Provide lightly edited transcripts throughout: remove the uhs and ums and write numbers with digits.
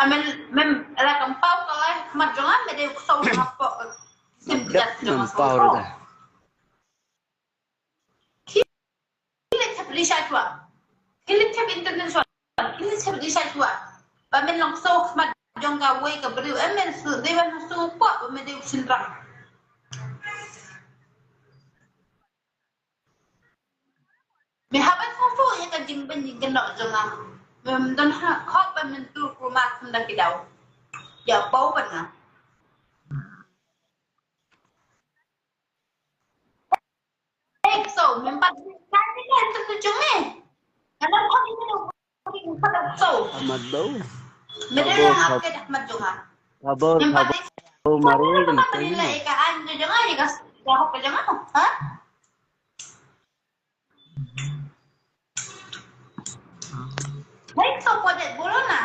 mình là cầm bao coi mặt giống mà đều sâu học bộ xin chặt trong sâu rồi khi lên tháp đi sai chua khi lên tháp internet chua khi lên tháp đi sai chua và mình lòng sâu mặt giống cả quay cả bự em mình sự đây là sâu bộ và mình đều xin rằng mình học anh không phụ những cái chính bên những cái nội dung nào mình đang học và mình tu của mặt không đang cái đầu giờ bố mình à so mình bắt cái từ chúng mình karena kau itu pada so Amat bau. mình đây học cái đặt mặt chúng à mình bắt Maru itu apa nilai ikan jangan dikasih jawab ke jangan hả baik so pada bulan à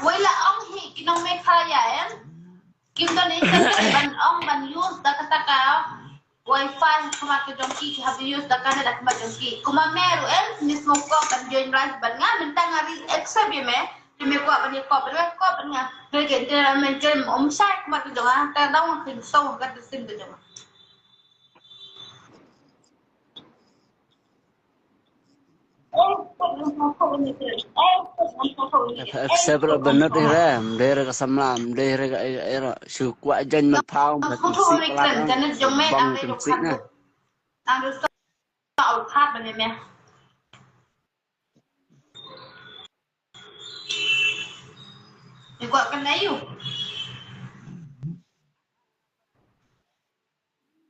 vậy là ông hi kinong may kaya em kim to ni ban ông ban use da kata ka wifi kuma ke jongki have use da kana da kuma jongki kuma meru em mismo ko ban join rice ban nga mentang ari extra bi me mi ko ban ko ban nga ke ke men ke om sai kuma ke jonga ta dong khinh sâu ka sim ke jonga Several benut ram, daerah kesamlam, daerah era suku aja nyepau không đi cần cho nên giống mẹ đang đây được khát đang được sợ khát bên này mẹ thì gọi cái đấyอยู่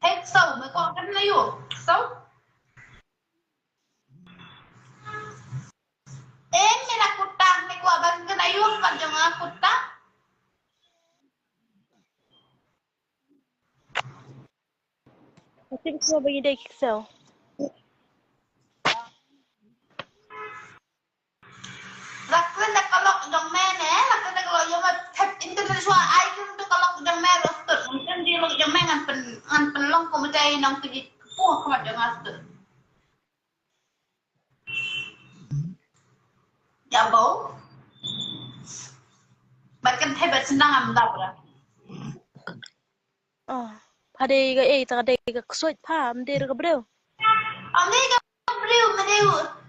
hết sâu mới gọi cái đấyอยู่sâu em mẹ là cút tang mới gọi bằng cái đấyอยู่bạn chẳng à cút tang I think so bagi dia Excel. Lakon na kalok dong mene, lakon na kalok yung tap internet suwa ay yung to kalok dong me rostot. Mungkin di lok dong me ngan penlong ko macay nang tuji puh kamat dong astot. Ya bau. Bahkan hebat senang amdap lah. Oh, pada cái ta đây cái suốt pha, đây cái bêu. Ông đi cái bêu mà đi,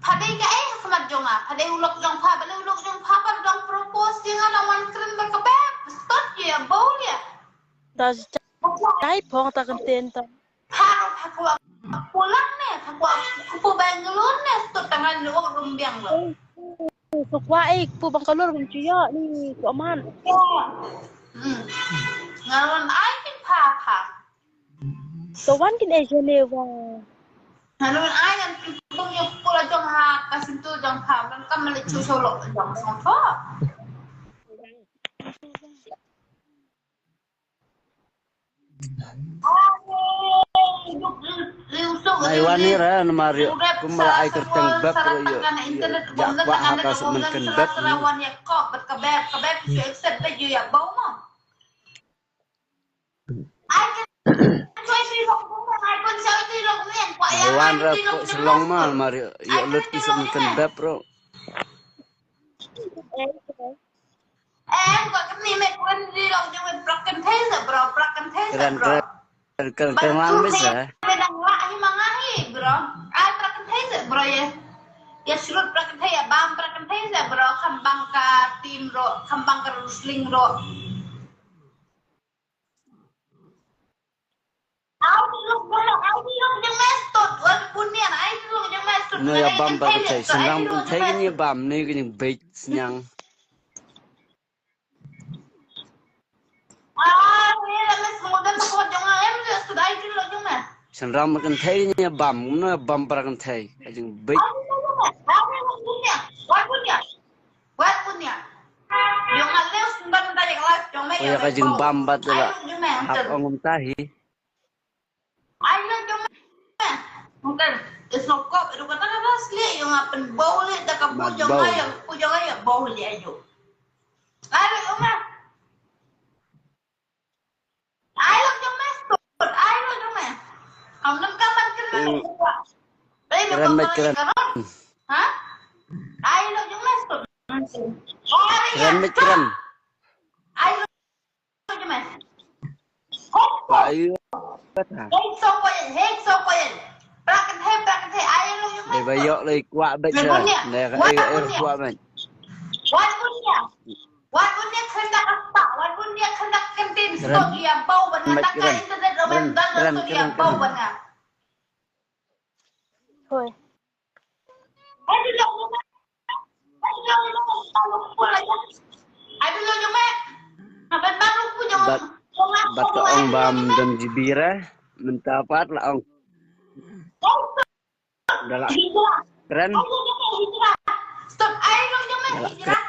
pada cái kamat dong ah, pada ulok dong pha, pada ulok dong pha, pada dong propose yang lawan keren mereka beb, stot ya bau ya. Ta trái phong ta kan tên ta. Pakwa pulang nih, pakwa Bangalore nih, stot tangan luang rumbiang loh. So qua pu Bangalore kan cuya ni ku aman. Ngaron ay kin pa. So wan kin Geneva. Ngaron ay yang pung yung pula jong ha kasintu jong pa, man kam mali chusolok jong song tho. Naiwan ni ra Mario kumala ay kerteng bab ro yo. Ya kwa haka semenken bab. Lawan ya kok bet kabeb you accept that you ya bau mo. Ai cái si rong ai con sao si rong men kwa ya. Naiwan ra selong mal Mario yo lut semenken bab ro. Em gọi cái này mẹ quên đi đâu cho mình plug and thế rồi bro, plug and thế rồi bro. Keren lang bisa. Medang lah ni mangahi bro. Ai plug and thế rồi bro ya. Ya surut plug and thế ya bam plug and thế rồi bro. Kambang ka team ro, kambang ka wrestling ro. Ai đi lúc yang mestot, wan punya ai đi lúc yang mestot. No ya bam ba cái senang kan thấy cái như bam ni cái như bait nyang. Senram kan thấy như bam nó bam para kan thấy cái như bait. Oh ya cái như bam ba tu lah. Hak orang tahi. Mungkin esokop itu kata kata asli yang apa bau le dah kapu jangan ya bau le ayo. Ayo umah. Ayo jangan stop. Ayo jangan. Kamu nak kapan kena? Keren. Hah? Keren. Ayo je mas. Pak ayo. Hek so koyen. Prakat he ayo lo je mas. Để bayok lagi kuat betul. Để kuat men. Wan punya kena apa? Wan punya kena kentin stok dia bau benar tak internet romen dan stok dia bau benar. Thôi. Aduh lo je mas. Apa baru punya Bat ke ong bam dan jibira mentapat lah ong. Dalam keren. Stop ayo lo je mas hijrah.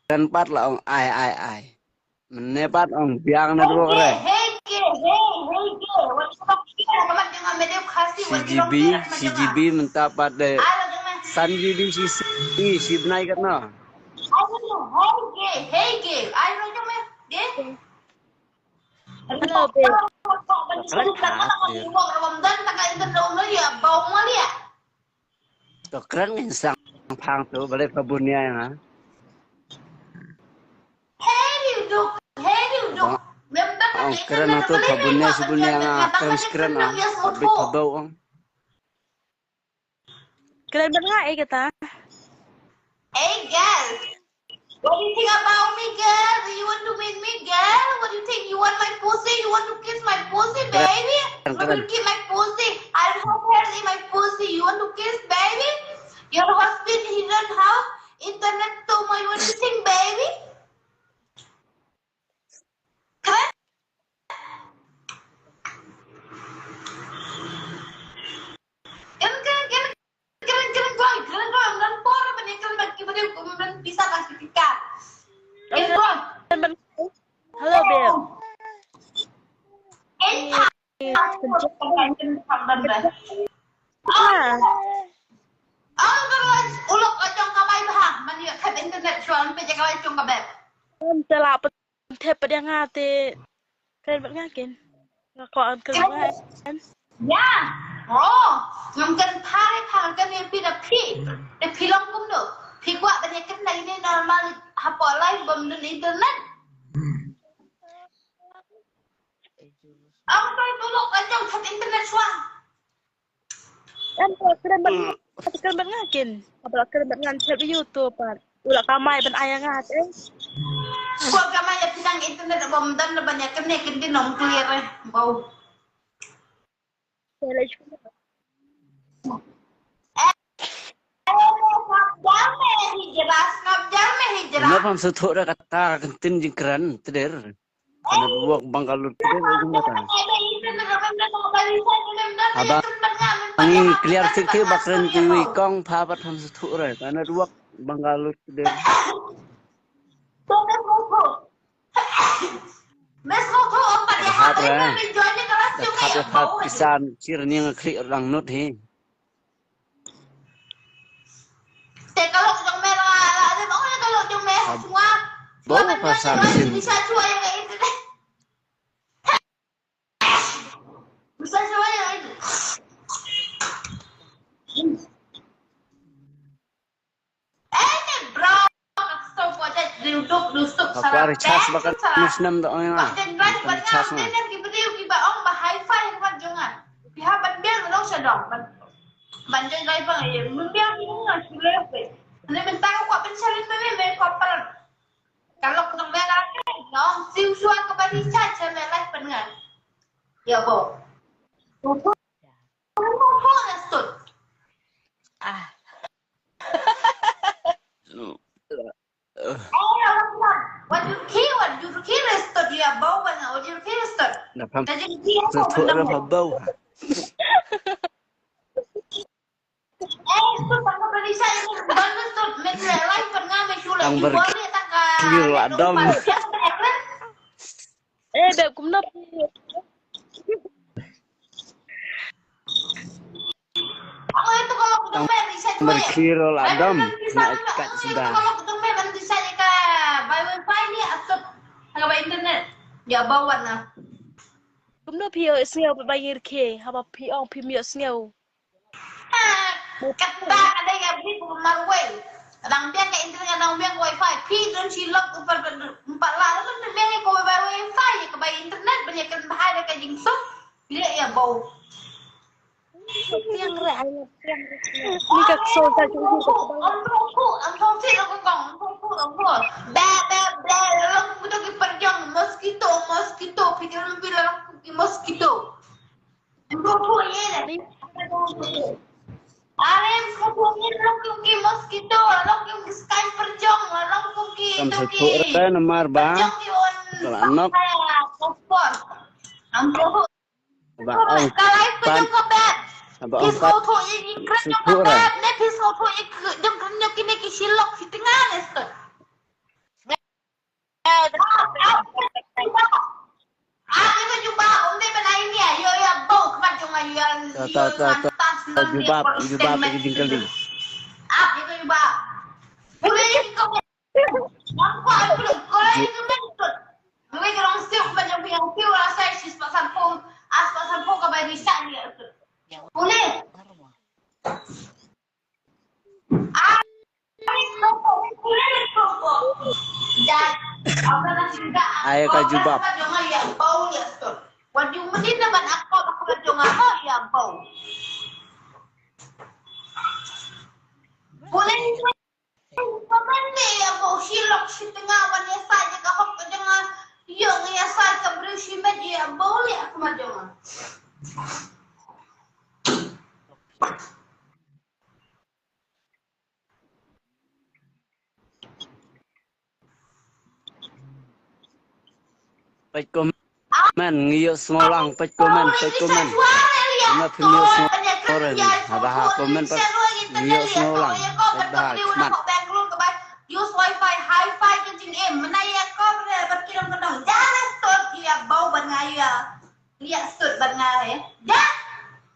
Keren pat lah ong ai. Menepat ong biang na dua keren. CGB mentapat deh. San GB si benai kat no. Halo, Beb. Tu keren ni sang pang tu balik kebunnya yang ha. Ong keren tu kebunnya sebunnya yang keren ah. Habis kebau ong. Keren banget kata. Hey girl, what do you think about me, girl? Do you want to meet me, girl? What do you think? You want my pussy? You want to kiss my pussy, baby? You want to kiss my pussy? I don't have hair in my pussy. You want to kiss, baby? Your husband, he don't have internet to my. What do you think, baby? Keren? Keren bisa kasih tiket. Halo, Beb. Ulok acong kamay bah, mani kat internet soal pe jaga acong kabel. Telah petep pada ngate. Keren banget kan? Ngakon keren banget. Ya, oh, ngam kan pare kan ni pi da pi. Da pi long kum do. Pi kwa ba kan lai ni normal hapo live bom dan internet. Ang tay tulok acong kat internet soal. Keren banget kan? Apalagi keren banget chat di YouTube kan. Ulah kamay ben ayang ngate. Kwa kamay ya pinang internet bom dan banyak kan ni kin nom clear bau. Kenapa ham setuk dah kata kentin jengkeran teder. Karena buak Bangkalut teder itu mata. Abang ini clear sikit bakren tiwi kong papat ham setuk dah. Karena buak Bangkalut teder. Hat pisan cirni ngeklik orang nut he. Kalau jong merah ada mau kalau jong merah semua. Bawa pasal sin. Bisa cuai yang itu deh. Bisa cuai yang itu. Bro, stop aja duduk. Apa recharge bakal musnam tak orang lah. Recharge mah. Ban biang nó sẽ đỏ ban trên đây bằng ấy mình biang những người chú leo về nên mình tăng qua bên sau lên bên qua phần kalau ketemu lagi nó siêu suan ke bani saja melek pengen ya bo what you kill restot ya bo bana what you kill restot jadi dia tu bau. Ang berkil adam. Beb cũng nấp. Berkil adam. Nak kat sudah. Kalau ketemu nanti saya ke by wifi ni atau kalau internet ya bawa na. Cũng nấp hiểu siêu bay ngir kê, haba pi ong pi miệt siêu. Kata ada yang beli maruel. Kadang biang ke internet, kadang biang wifi. Pi dan silap empat lah. Lalu biang ke wifi, ke bay internet banyak kan bahaya ke jingsuk. Dia ya bau. Tiang rek ayo tiang rek. Ni kak soda juga Ang sih lo kong, ba, lang puto ki perjang mosquito, pikiran bilang ki mosquito. Ang ye. Arem kukunin lang ki mosquito, lang ki sky perjang, lang ki Kam sepuk ra nomor ba. Kelanok. Ang buho. Ba ang Kalay perjang ko bet. ba Pis ang auto ini kerja nggak ne pis auto ini jam kerja kini kisilok si tengah nestor. Ini juga onde benai ini ya, yo ya bau kemacung ayu yang jubab pergi kali. Itu juga. Boleh kau. Apa belum? Kalau itu betul. Mungkin orang siap macam yang siap rasa sis pasal pun, pasal pun kau bayar risak dia. Boleh. Ayo ka jubab. Wadi umedin naman ako jangan ya bau. Boleh pamane ya bau silok si tengah wan saja kahok jangan yang ya saja berisi media boleh aku mah jangan. Pet komen ngiyuk semolang pet komen. Na video semolang. Ada komen pet ngiyuk semolang. Pet bahal mat. Use wifi hi-fi kencing menaya kau berkirim kendang jangan stop dia bau bangai ya lihat stop bangai ya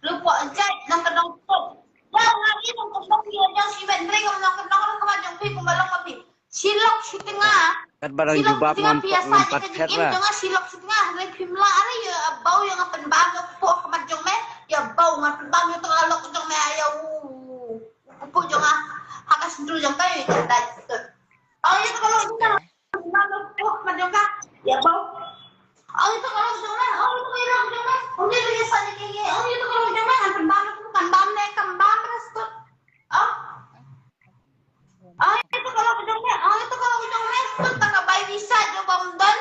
lupa ajak nang kendang stop jangan ini nang kendang dia jangan si bendring nang kendang nang kemajang pi kumbalang api silok si tengah Kat barang jubab ngompat herra. jangan silok si tengah rek pimla ari ya bau yang apen bang po kemajang me ya bau ngapen bang itu kalau kejang me ayo po jangan hakas dulu jangan kayu dah oh itu kalau kita kemajang ka ya bau oh itu kalau jangan oh itu kira jangan oh itu biasanya kayak oh itu kalau jangan apen bang itu bukan bamne kembang restut oh itu kalau jangan restut tak bayi bisa coba dan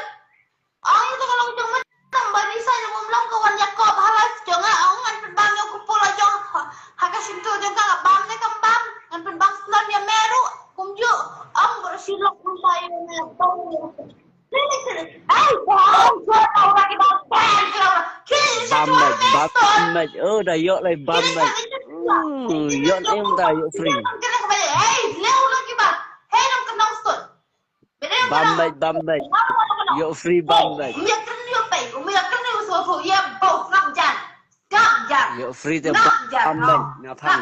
itu kalau jangan tambah bisa coba bilang kawan Yakob halas jangan apen bang yang kupul aja hakas itu jangan bamne kembang apen bang selan ya meru kumju bersilok tayo na bau Bamaj. Oh, dah yok lagi bamaj. Yok ni dah yok free. Bamaj. Yok free bamaj. Yok free tu bamaj. Ngapain?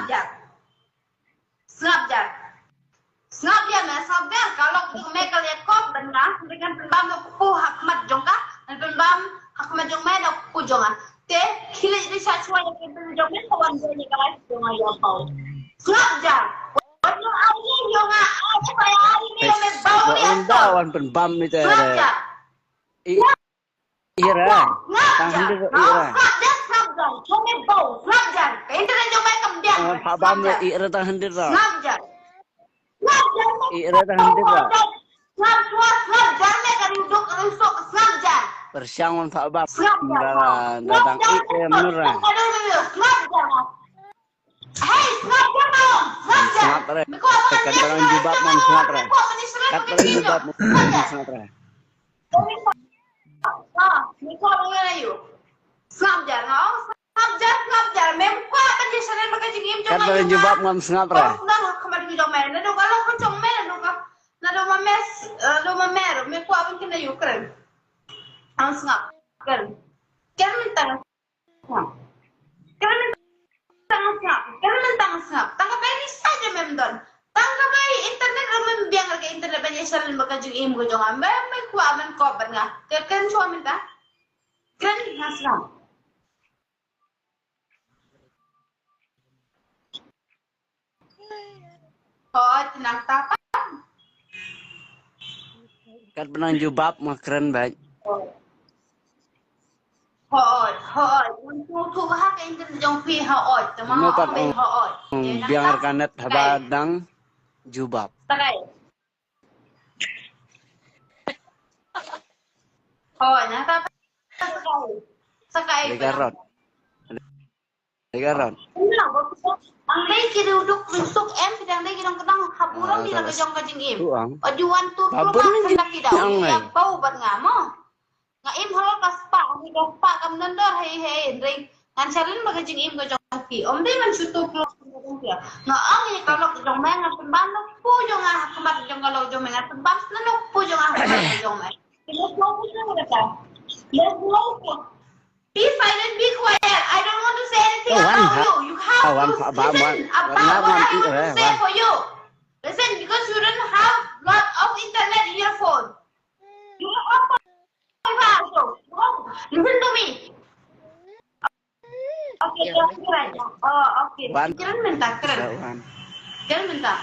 Snap dia kalau mereka lihat kau benar dengan pembam aku hakmat jongka dan pembam hakmat jong mana aku jongan te kili di satu yang kita jongmen kawan dia ni kalau jonga ya bau snap jar waktu awalnya jonga supaya hari ni yang bau ni Undawan pembam itu ada. Ira. Tangan dia ira. Snap jar jonga bau snap jar internet jongmen kemudian Pak bam ira tangan dia. Snap jar Ira tangan dia. Snap jarnya kan duduk rusuk snap jar. Persiangan Pak bab. Datang itu menurut. Snap jar. Hey, snap jar dong. Snap jar. Snap re. Kat barang jubab man snap re. Kat barang jubab man snap re. Miko mengenai yuk. Snap jar, ngong. Snap jar. Memko apa di sana pakai jengim Kat barang jubab man snap re. Nah, kemarin kita main. Nado kalau kau cuma main, nado mamer. Memko apa kena yuk keren. Ang snap keren. Keren mentang. Keren mentang snap. Tangkap ini saja memdon. Tangkap ini internet rumah biang harga internet banyak sering bakal jengim gue jangan. Memko aman kau benar. Keren cuma minta. Keren snap. Thôi, tenang tapa. Kat benang jubab mah keren baik. Thôi, tu bahag internet jong pi thôi, tama Cuma kat ben thôi. biang kanet habadang jubab. Tagay. Thôi, nang tapa. Sakay. Legarot. Ang lay kiruduk untuk em sedang lay kirang kedang haburam di laga jong kajing im. Ojuan tu hendak tidak. Ya bau ban ngamo. Nga im halal kaspa, ang kaspa kam nandor hey ring. Ngan salin magajing im ka jong ki. Om di man syutu klok dia. Nga ang ni kalau jong men nga pemban no pu jong ah kemat jong kalau jong men pemban no pu jong ah jong men. Kita mau punya kata. Let's go. Be silent, be quiet. I don't want to say anything about you. You have to listen about what I want to say for you. Listen, because you don't have lot of internet in your phone. You have listen to me. Okay, okay. Oh, okay. Jangan minta, keren. Jangan minta.